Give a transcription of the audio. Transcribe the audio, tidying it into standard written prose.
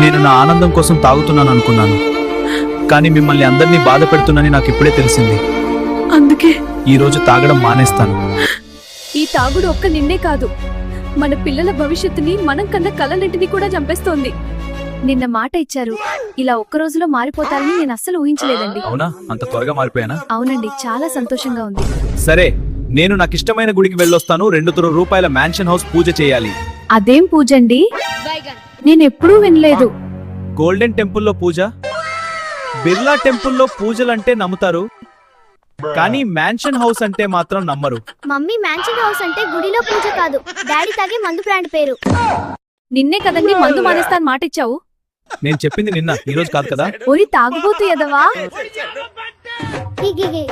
నేను నా ఆనందం కోసం తాగుతున్నాను అనుకున్నాను, కానీ మిమ్మల్ని అందరినీ బాధ పెడుతున్నానని నాకు ఇప్పుడే తెలిసింది. అందుకే ఈ రోజు తాగడం మానేస్తాను. ఈ తాగుడు ఒక్క నిన్నే కాదు, మన పిల్లల భవిష్యత్తుని మనం కన్న కలలన్నింటినీ కూడా చంపేస్తోంది. నిన్న మాట ఇచ్చారు, ఇలా ఒక్క రోజులో మారిపోతారని నేను అస్సలు ఊహించలేదండి. అవునా? అంత త్వరగా మారిపోయానా? అవునండి, చాలా సంతోషంగా ఉంది. సరే, నేను నాకు ఇష్టమైన గుడికి వెళ్ళొస్తాను. 200 రూపాయల మ్యాన్షన్ హౌస్ పూజ చేయాలి. అదేం పూజండి? నేనెప్పుడూ వినలేదు. గోల్డెన్ టెంపుల్లో పూజ, బిర్లా టెంపుల్లో పూజలంటే నమ్ముతారు, కానీ మ్యాన్షన్ హౌస్ అంటే మాత్రం నమ్మరు. మమ్మీ, మ్యాన్షన్ హౌస్ అంటే గుడిలో పూజ కాదు, డాడీ తాగే మందు బ్రాండ్ పేరు. నిన్నే కదండి మందు మానేస్తాను మాట ఇచ్చావు. నేను చెప్పింది నిన్న, ఈ రోజు కాదు కదా. ఓరి తాగుబోతు ఎదవా. గిగిగి.